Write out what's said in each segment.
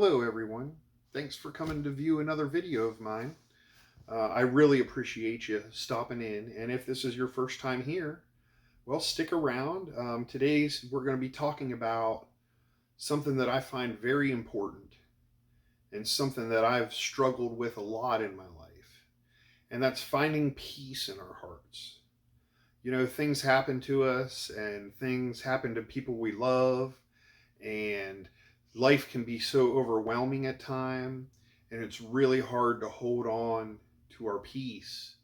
Hello everyone. Thanks for coming to view another video of mine. I really appreciate you stopping in, and if this is your first time here, well, stick around. Today's we're going to be talking about something that I find very important and something that I've struggled with a lot in my life, and that's finding peace in our hearts. You know, things happen to us and things happen to people we love, and life can be so overwhelming at times, and it's really hard to hold on to our peace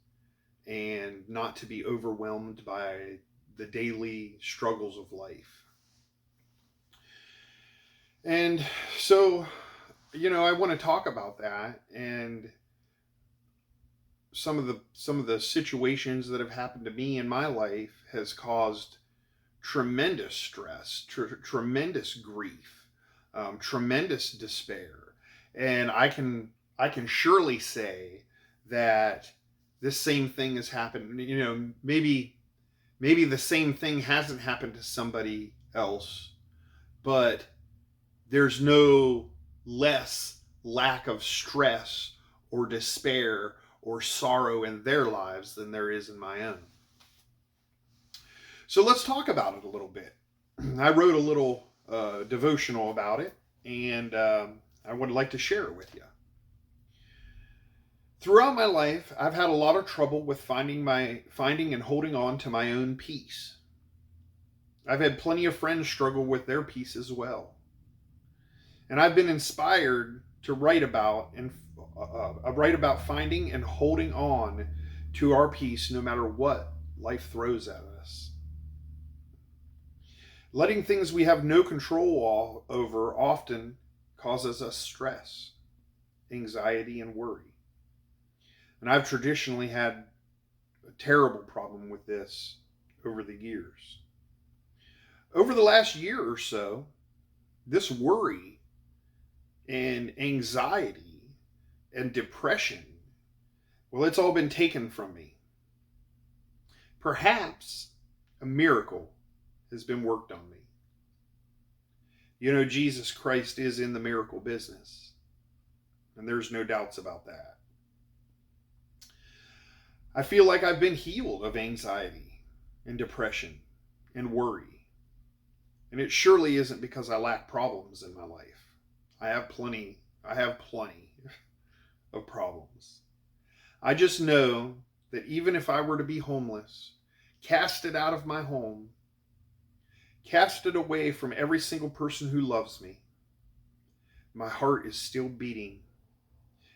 and not to be overwhelmed by the daily struggles of life. And so, I want to talk about that and some of the situations that have happened to me in my life has caused tremendous stress, tremendous grief, tremendous despair, and I can surely say that this same thing has happened. Maybe the same thing hasn't happened to somebody else, but there's no less lack of stress or despair or sorrow in their lives than there is in my own. So let's talk about it a little bit. I wrote a little devotional about it, and I would like to share it with you. Throughout my life, I've had a lot of trouble with finding and holding on to my own peace. I've had plenty of friends struggle with their peace as well, and I've been inspired to write about finding and holding on to our peace no matter what life throws at us. Letting things we have no control over often causes us stress, anxiety, and worry. And I've traditionally had a terrible problem with this over the years. Over the last year or so, this worry and anxiety and depression, well, it's all been taken from me. Perhaps a miracle has been worked on me. You know, Jesus Christ is in the miracle business, and there's no doubts about that. I feel like I've been healed of anxiety and depression and worry. And it surely isn't because I lack problems in my life. I have plenty of problems. I just know that even if I were to be homeless, casted out of my home, casted away from every single person who loves me, my heart is still beating,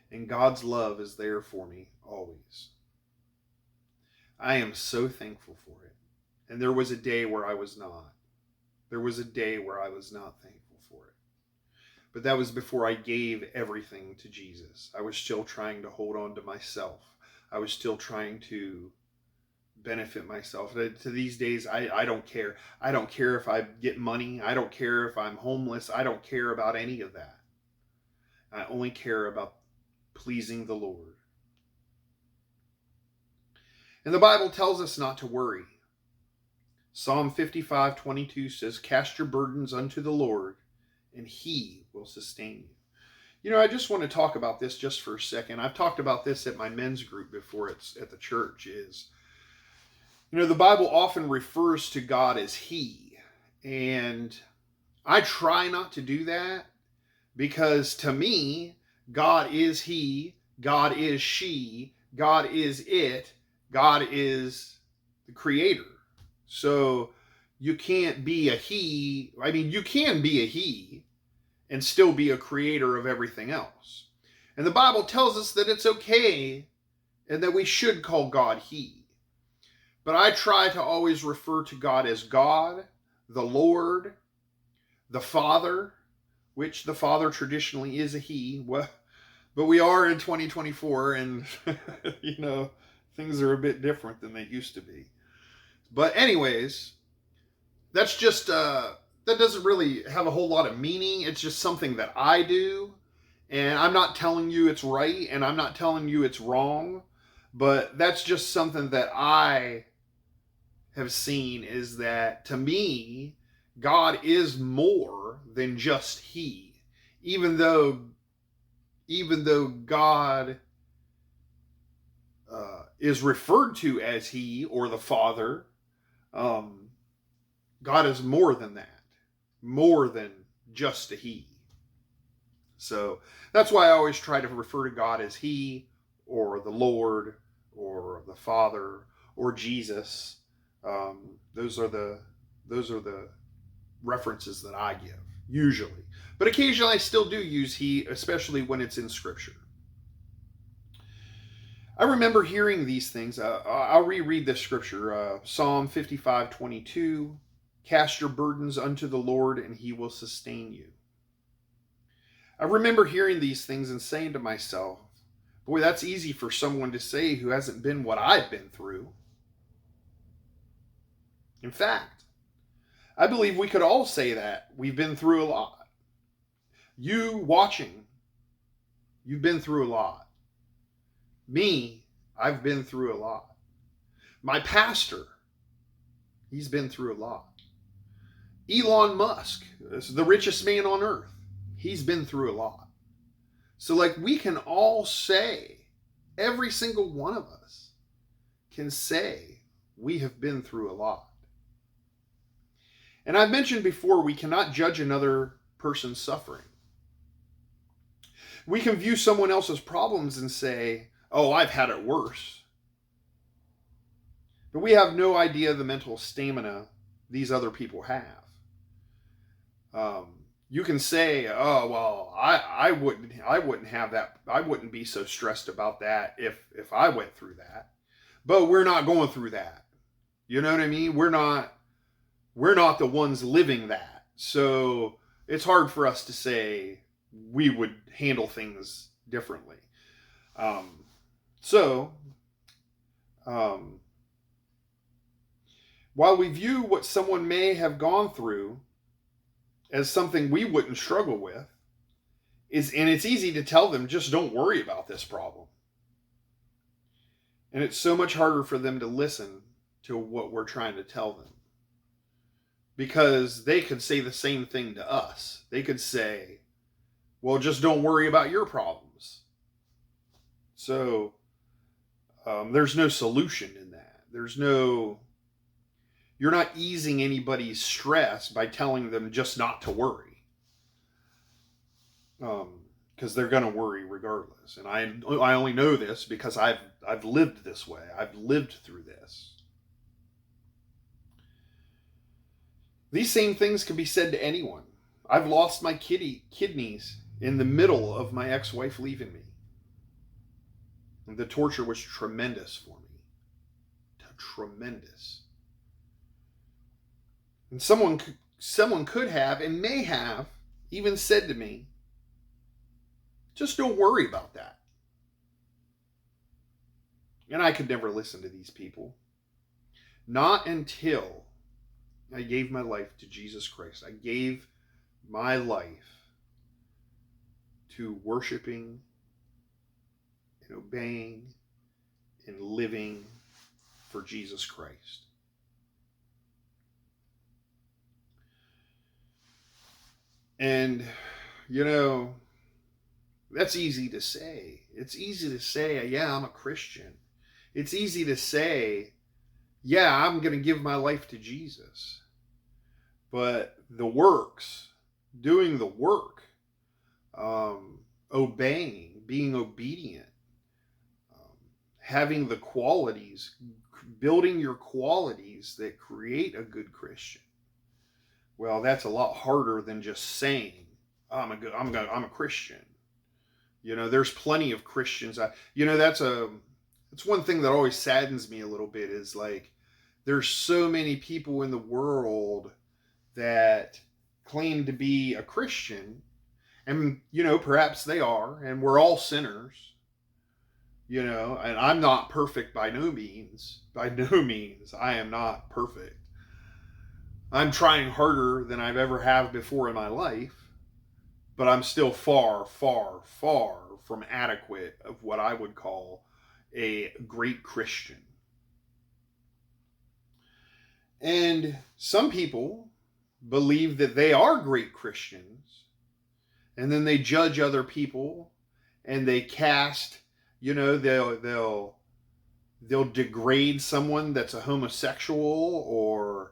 and God's love is there for me always. I am so thankful for it. And there was a day where I was not. There was a day where I was not thankful for it. But that was before I gave everything to Jesus. I was still trying to hold on to myself. I was still trying to benefit myself. To these days, I don't care. I don't care if I get money. I don't care if I'm homeless. I don't care about any of that. I only care about pleasing the Lord. And the Bible tells us not to worry. Psalm 55:22 says, "Cast your burdens unto the Lord, and He will sustain you." You know, I just want to talk about this just for a second. I've talked about this at my men's group before. It's at the church. The Bible often refers to God as He, and I try not to do that because to me, God is He, God is she, God is it, God is the creator. So you can't be a he. I mean, you can be a he and still be a creator of everything else. And the Bible tells us that it's okay and that we should call God he. But I try to always refer to God as God, the Lord, the Father, which the Father traditionally is a he. Well, but we are in 2024, and things are a bit different than they used to be. But anyways, that's just that doesn't really have a whole lot of meaning. It's just something that I do, and I'm not telling you it's right, and I'm not telling you it's wrong, but that's just something that I have seen, is that to me, God is more than just he. even though God is referred to as He or the Father, God is more than that, more than just a He. So that's why I always try to refer to God as He or the Lord or the Father or Jesus. Those are the references that I give usually, but occasionally I still do use He, especially when it's in Scripture. I remember hearing these things. I'll reread this scripture. Psalm 55:22. Cast your burdens unto the Lord, and He will sustain you. I remember hearing these things and saying to myself, boy, that's easy for someone to say who hasn't been what I've been through. In fact, I believe we could all say that. We've been through a lot. You watching, you've been through a lot. Me, I've been through a lot. My pastor, he's been through a lot. Elon Musk, the richest man on earth, he's been through a lot. So, like, we can all say, every single one of us can say we have been through a lot. And I've mentioned before, we cannot judge another person's suffering. We can view someone else's problems and say, oh, I've had it worse. But we have no idea the mental stamina these other people have. You can say, oh, well, I wouldn't have that. I wouldn't be so stressed about that if I went through that. But we're not going through that. You know what I mean? We're not the ones living that. So it's hard for us to say we would handle things differently. While we view what someone may have gone through as something we wouldn't struggle with, and it's easy to tell them, just don't worry about this problem. And it's so much harder for them to listen to what we're trying to tell them. Because they could say the same thing to us. They could say, well, just don't worry about your problems. So there's no solution in that. You're not easing anybody's stress by telling them just not to worry. Because they're going to worry regardless. And I only know this because I've lived this way. I've lived through this. These same things can be said to anyone. I've lost my kidneys in the middle of my ex-wife leaving me. And the torture was tremendous for me. Tremendous. And someone could have and may have even said to me, just don't worry about that. And I could never listen to these people. Not until I gave my life to Jesus Christ. I gave my life to worshiping and obeying and living for Jesus Christ. And, that's easy to say. It's easy to say, yeah, I'm a Christian. It's easy to say, yeah, I'm going to give my life to Jesus. But the works, doing the work, obeying, being obedient, having the qualities, building your qualities that create a good Christian. Well, that's a lot harder than just saying, I'm a Christian. There's plenty of Christians. That's one thing that always saddens me a little bit is like, there's so many people in the world that claim to be a Christian, and perhaps they are, and we're all sinners, and I'm not perfect by no means. I am not perfect. I'm trying harder than I've ever have before in my life, but I'm still far, far, far from adequate of what I would call a great Christian. And some people believe that they are great Christians and then they judge other people, and they cast, they'll degrade someone that's a homosexual, or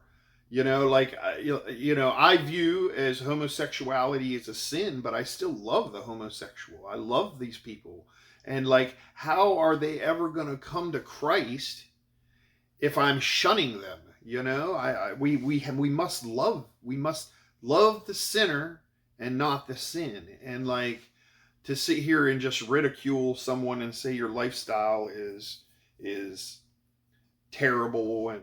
like I view as homosexuality as a sin, but I still love the homosexual. I love these people. And like, how are they ever going to come to Christ if I'm shunning them? We must love the sinner and not the sin. And like, to sit here and just ridicule someone and say your lifestyle is terrible, and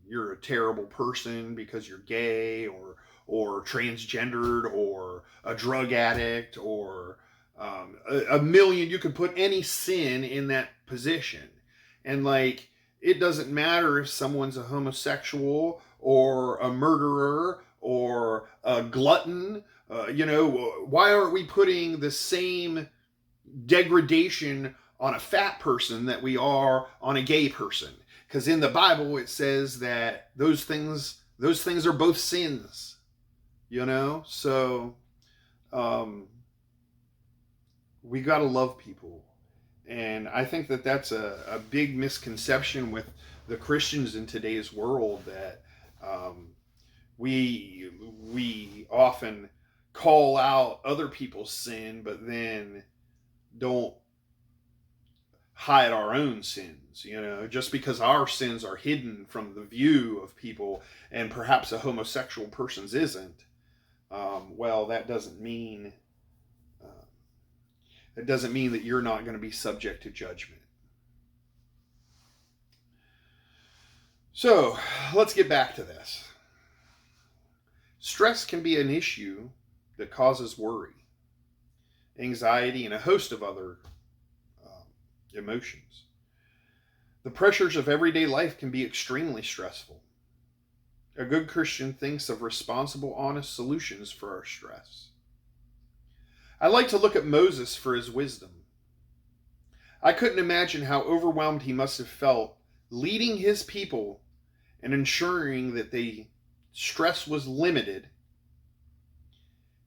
you're a terrible person because you're gay, or transgendered, or a drug addict, or a million, you could put any sin in that position. And like, it doesn't matter if someone's a homosexual, or a murderer, or a glutton. Why aren't we putting the same degradation on a fat person that we are on a gay person? Because in the Bible it says that those things are both sins. So we got to love people. And I think that that's a big misconception with the Christians in today's world, that we often call out other people's sin, but then don't hide our own sins. Just because our sins are hidden from the view of people, and perhaps a homosexual person's isn't, well, that doesn't mean that you're not going to be subject to judgment. So let's get back to this. Stress can be an issue that causes worry, anxiety, and a host of other emotions. The pressures of everyday life can be extremely stressful. A good Christian thinks of responsible, honest solutions for our stress. I like to look at Moses for his wisdom. I couldn't imagine how overwhelmed he must have felt leading his people and ensuring that the stress was limited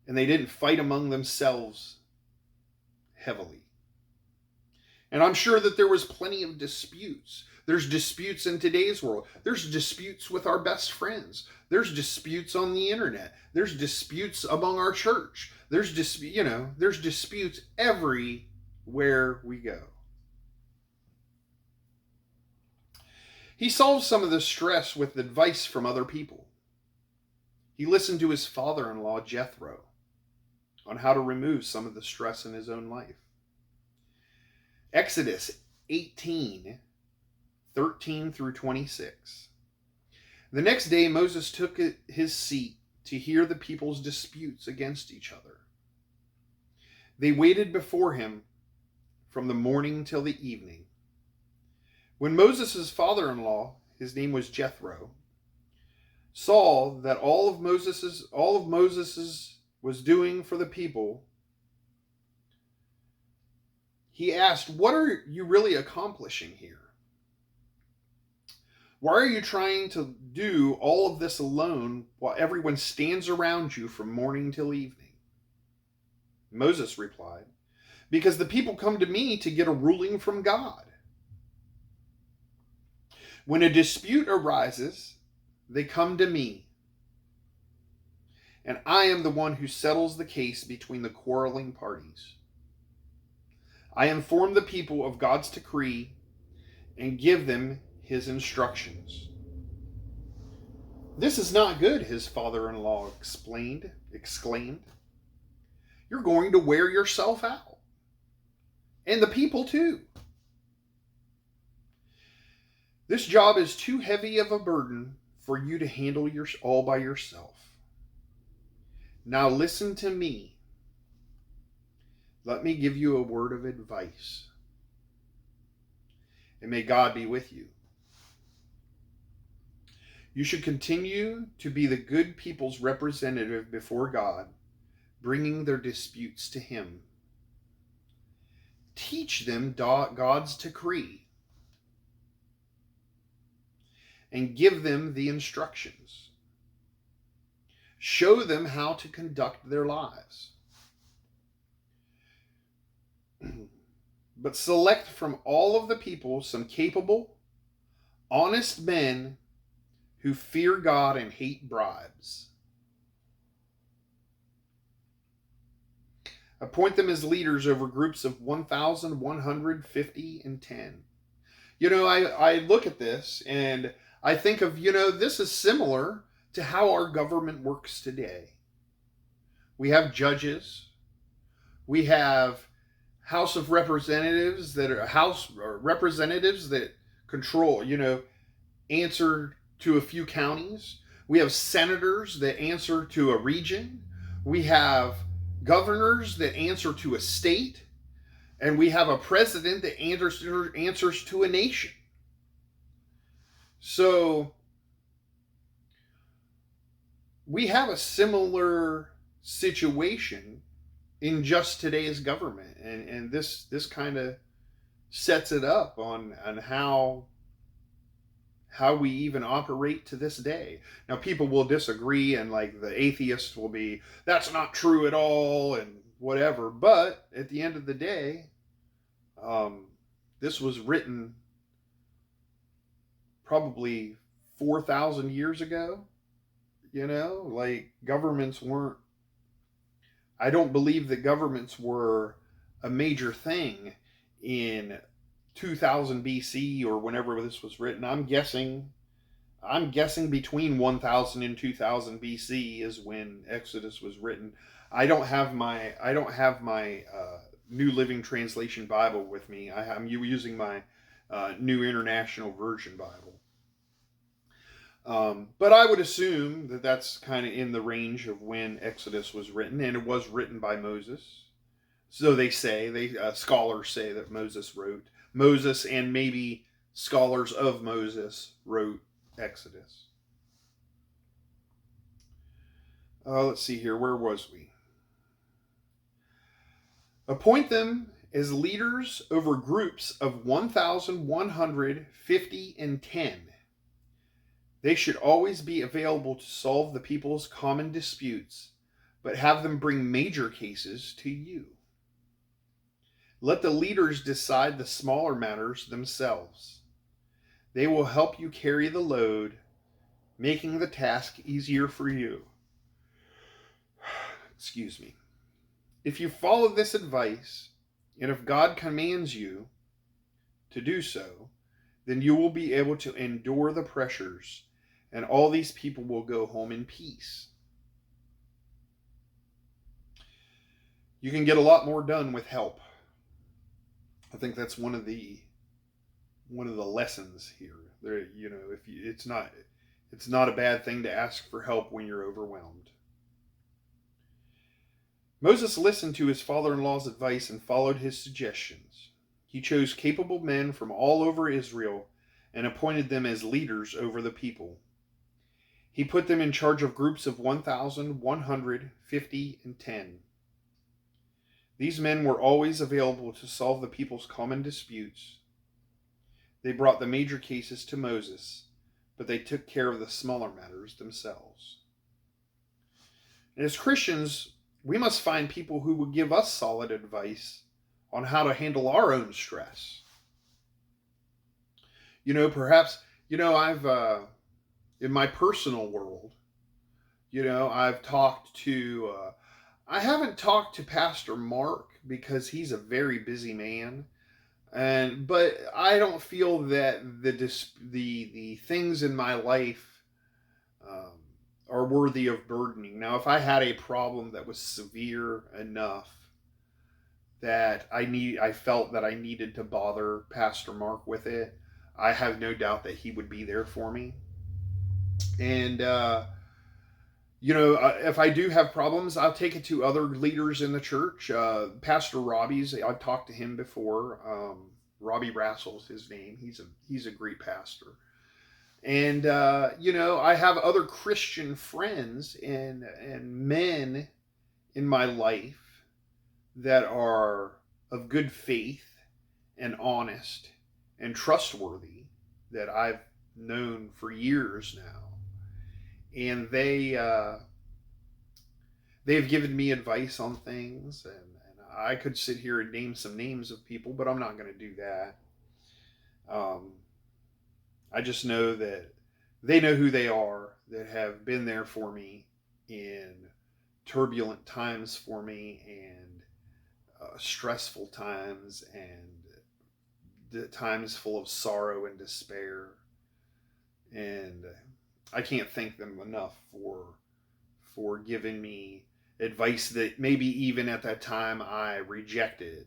and they didn't fight among themselves heavily. And I'm sure that there was plenty of disputes. There's disputes in today's world. There's disputes with our best friends. There's disputes on the internet. There's disputes among our church. There's disputes everywhere we go. He solved some of the stress with advice from other people. He listened to his father-in-law, Jethro, on how to remove some of the stress in his own life. Exodus 18:13 through 26. The next day, Moses took his seat to hear the people's disputes against each other. They waited before him from the morning till the evening. When Moses' father-in-law, his name was Jethro, saw that all of Moses was doing for the people, he asked, "What are you really accomplishing here? Why are you trying to do all of this alone while everyone stands around you from morning till evening?" Moses replied, "Because the people come to me to get a ruling from God. When a dispute arises, they come to me, and I am the one who settles the case between the quarreling parties. I inform the people of God's decree and give them his instructions." "This is not good," his father-in-law exclaimed. "You're going to wear yourself out, and the people too. This job is too heavy of a burden for you to handle all by yourself. Now listen to me. Let me give you a word of advice, and may God be with you. You should continue to be the good people's representative before God, bringing their disputes to him. Teach them God's decree and give them the instructions. Show them how to conduct their lives. but select from all of the people some capable, honest men who fear God and hate bribes. Appoint them as leaders over groups of 1,150 and 10. I look at this and I think of, this is similar to how our government works today. We have judges. We have House of Representatives that control, answer to a few counties. We have senators that answer to a region. We have governors that answer to a state. And we have a president that answers to a nation. So we have a similar situation in just today's government. And this kind of sets it up on how we even operate to this day. Now, people will disagree, and like the atheists will be, that's not true at all, and whatever. But at the end of the day, this was written probably 4,000 years ago. Governments weren't, I don't believe that governments were a major thing in 2000 BC or whenever this was written. I'm guessing between 1000 and 2000 BC is when Exodus was written. I don't have my New Living Translation Bible with me. I'm using my New International Version Bible. But I would assume that that's kind of in the range of when Exodus was written, and it was written by Moses. So they say, scholars say that Moses and maybe scholars of Moses wrote Exodus. Let's see here. Where was we? Appoint them as leaders over groups of 1,150 and 10. They should always be available to solve the people's common disputes, but have them bring major cases to you. Let the leaders decide the smaller matters themselves. They will help you carry the load, making the task easier for you. Excuse me. If you follow this advice, and if God commands you to do so, then you will be able to endure the pressures, and all these people will go home in peace. You can get a lot more done with help. I think that's one of the lessons here. It's not a bad thing to ask for help when you're overwhelmed. Moses listened to his father-in-law's advice and followed his suggestions. He chose capable men from all over Israel and appointed them as leaders over the people. He put them in charge of groups of 1,150 and 10. These men were always available to solve the people's common disputes. They brought the major cases to Moses, but they took care of the smaller matters themselves. And as Christians, we must find people who will give us solid advice on how to handle our own stress. Perhaps, I've, in my personal world, I've talked to, I haven't talked to Pastor Mark because he's a very busy man. But I don't feel that the things in my life are worthy of burdening. Now, if I had a problem that was severe enough that I felt that I needed to bother Pastor Mark with it, I have no doubt that he would be there for me. And if I do have problems, I'll take it to other leaders in the church. Pastor Robbie's, I've talked to him before. Robbie Rassel's his name. He's a great pastor. And, I have other Christian friends and men in my life that are of good faith and honest and trustworthy that I've known for years now. And they've given me advice on things, and I could sit here and name some names of people, but I'm not going to do that. Um, I just know that they know who they are, that have been there for me in turbulent times for me, and stressful times, and the times full of sorrow and despair. And I can't thank them enough for giving me advice that maybe even at that time I rejected.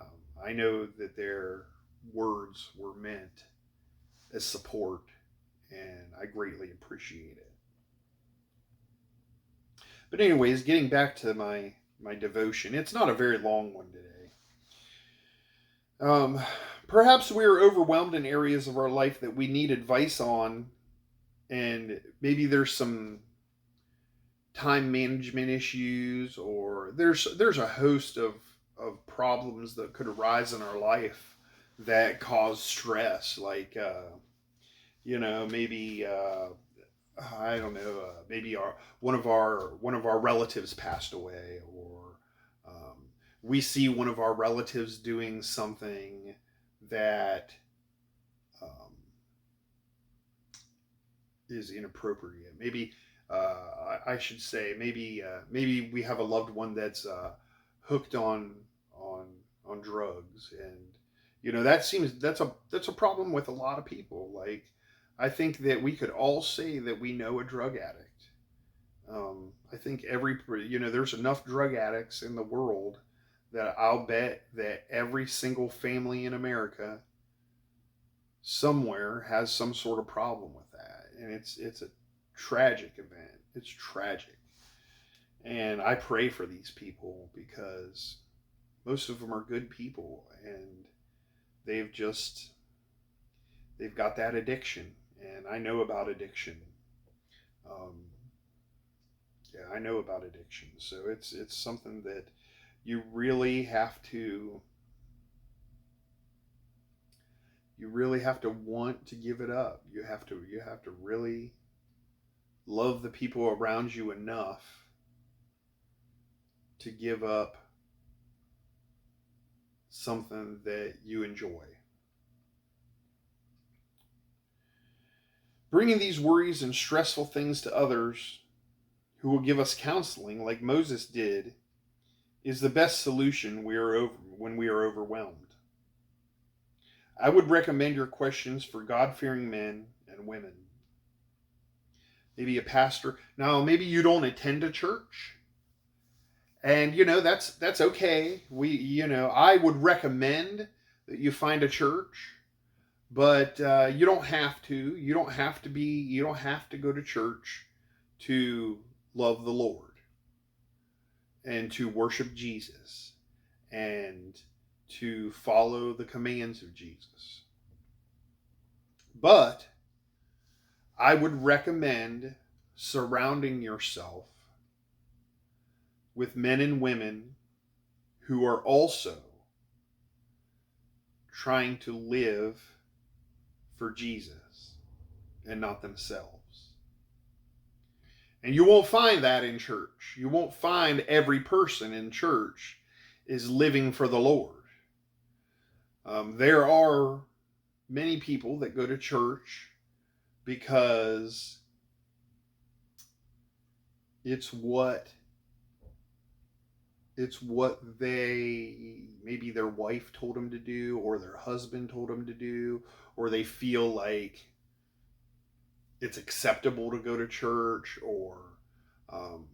Um, I know that their words were meant as support, and I greatly appreciate it. But anyways, getting back to my devotion, it's not a very long one today. Um, Perhaps we are overwhelmed in areas of our life that we need advice on, and maybe there's some time management issues, or there's a host of problems that could arise in our life that cause stress, like maybe I don't know, maybe our one of our relatives passed away, or we see one of our relatives doing something that um, is inappropriate. Maybe I should say maybe we have a loved one that's hooked on on drugs, and that's a problem with a lot of people. Like, I think that we could all say that we know a drug addict. I think there's enough drug addicts in the world that I'll bet that every single family in America somewhere has some sort of problem with that, and it's a tragic event. It's tragic, and I pray for these people because most of them are good people, and they've just they've got that addiction, and I know about addiction. Um, yeah, I know about addiction, so it's something that you really have to want to give it up. You have to really love the people around you enough to give up something that you enjoy. Bringing these worries and stressful things to others who will give us counseling, like Moses did, is the best solution when we are overwhelmed. I would recommend your questions for God fearing men and women. Maybe a pastor. Now, maybe you don't attend a church, and that's okay. I would recommend that you find a church, but you don't have to. You don't have to go to church to love the Lord and to worship Jesus and to follow the commands of Jesus. But I would recommend surrounding yourself with men and women who are also trying to live for Jesus and not themselves. And you won't find that in church. You won't find every person in church is living for the Lord. There are many people that go to church because it's what maybe their wife told them to do, or their husband told them to do, or they feel like it's acceptable to go to church, or um,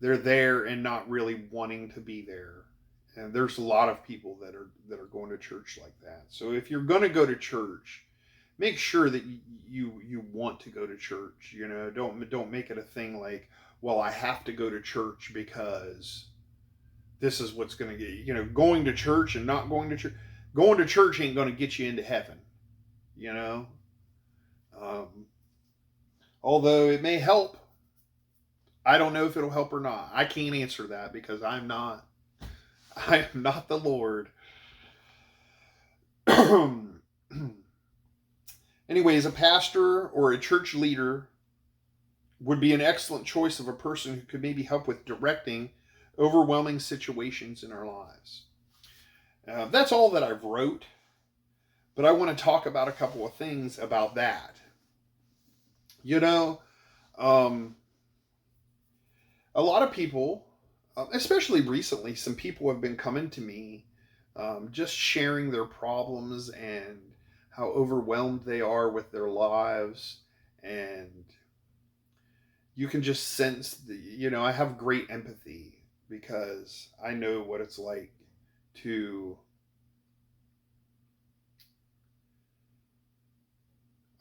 they're there and not really wanting to be there. And there's a lot of people that are going to church like that. So if you're going to go to church, make sure that you want to go to church. Don't make it a thing like, well, I have to go to church because this is what's going to get, going to church and not going to church. Going to church ain't going to get you into heaven, you know. Um, Although it may help, I don't know if it'll help or not. I can't answer that because I am not the Lord. Anyways, a pastor or a church leader would be an excellent choice of a person who could maybe help with directing overwhelming situations in our lives. That's all that I've wrote, but I want to talk about a couple of things about that. You know, um, a lot of people, especially recently, some people have been coming to me just sharing their problems and how overwhelmed they are with their lives. And you can just sense I have great empathy because I know what it's like to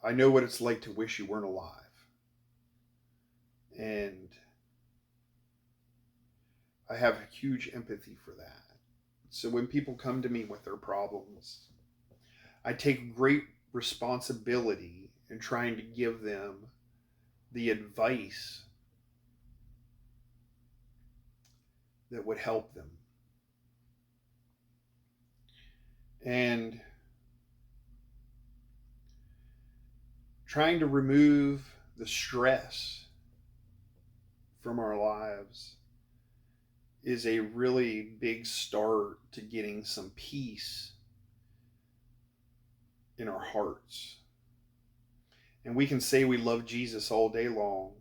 I know what it's like to wish you weren't alive. And I have huge empathy for that. So when people come to me with their problems, I take great responsibility in trying to give them the advice that would help them. And trying to remove the stress from our lives is a really big start to getting some peace in our hearts. And we can say we love Jesus all day long,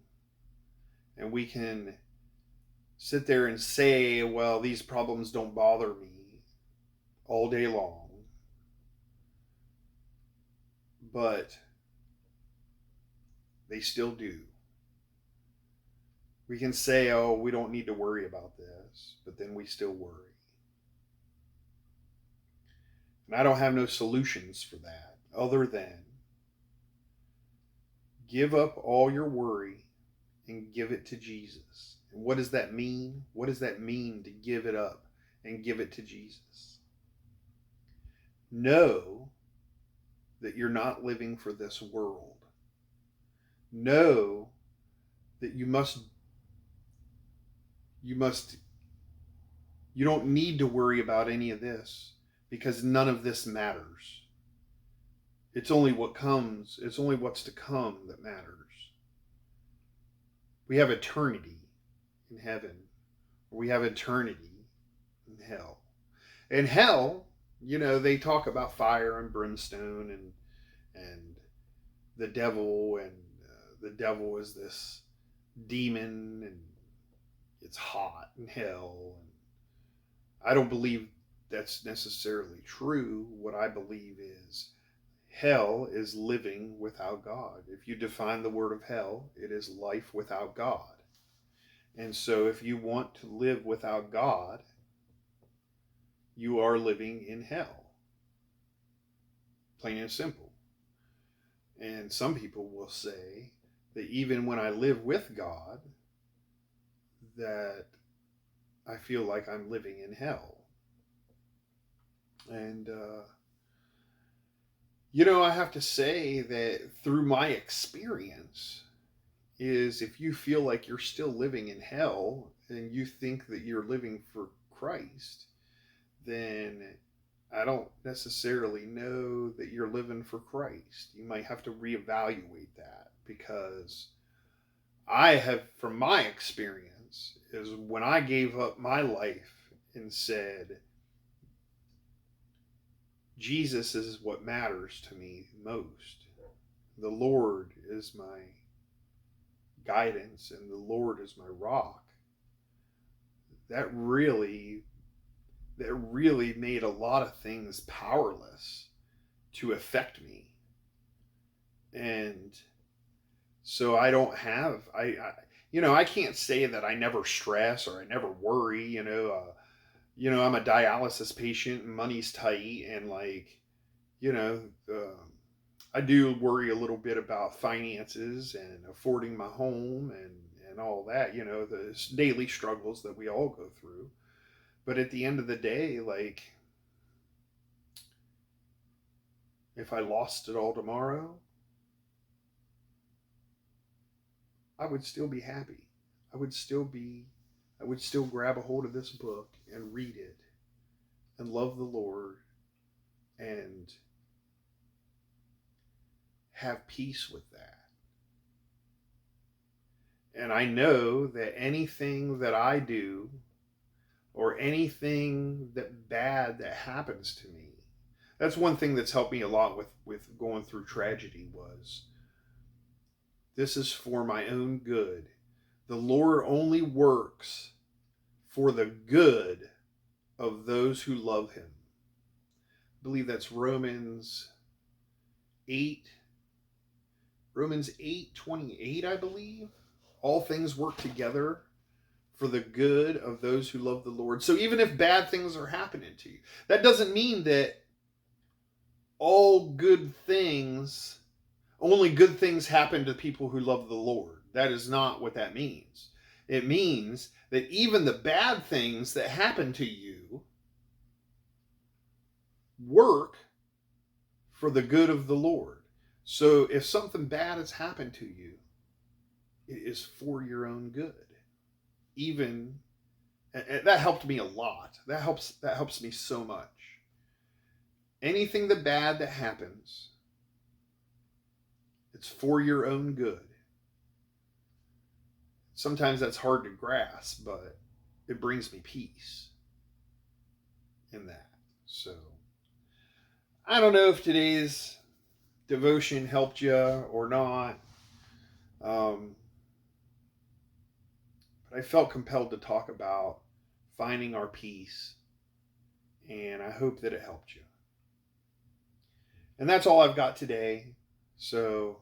and we can sit there and say, well, these problems don't bother me all day long. But they still do. We can say, oh, we don't need to worry about this, but then we still worry. And I don't have no solutions for that other than give up all your worry and give it to Jesus. And what does that mean? What does that mean to give it up and give it to Jesus? Know that you're not living for this world. Know that you don't need to worry about any of this because none of this matters. It's only what's to come that matters. We have eternity in heaven, or we have eternity in hell. In hell, they talk about fire and brimstone and the devil, and the devil is this demon, and it's hot in hell. And I don't believe that's necessarily true. What I believe is hell is living without God. If you define the word of hell, it is life without God. And so if you want to live without God, you are living in hell. Plain and simple. And some people will say that even when I live with God, that I feel like I'm living in hell. And, I have to say that through my experience, is if you feel like you're still living in hell and you think that you're living for Christ, then I don't necessarily know that you're living for Christ. You might have to reevaluate that, because I have, from my experience, is when I gave up my life and said, Jesus is what matters to me most. The Lord is my guidance and the Lord is my rock. That really made a lot of things powerless to affect me. And so I don't have, I can't say that I never stress or I never worry. I'm a dialysis patient and money's tight, and you know, I do worry a little bit about finances and affording my home and all that. The daily struggles that we all go through. But at the end of the day, if I lost it all tomorrow, I would still be happy. I would still grab a hold of this book and read it and love the Lord and have peace with that. And I know that anything that I do or anything that bad that happens to me. That's one thing that's helped me a lot with going through tragedy was this is for my own good. The Lord only works for the good of those who love him. I believe that's Romans 8. Romans 8:28, I believe. All things work together for the good of those who love the Lord. So even if bad things are happening to you, that doesn't mean that all good things, only good things happen to people who love the Lord. That is not what that means. It means that even the bad things that happen to you work for the good of the Lord. So if something bad has happened to you, it is for your own good. Even and that helped me a lot. That helps me so much. Anything the bad that happens, it's for your own good. Sometimes that's hard to grasp, but it brings me peace in that. So I don't know if today's devotion helped you or not. But I felt compelled to talk about finding our peace, and I hope that it helped you. And that's all I've got today. So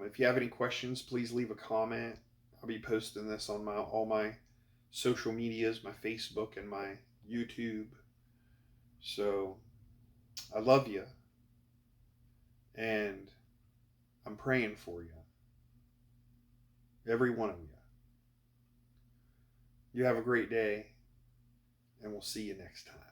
if you have any questions, please leave a comment. I'll be posting this on all my social medias, my Facebook and my YouTube. So I love you, and I'm praying for you, every one of you. You have a great day, and we'll see you next time.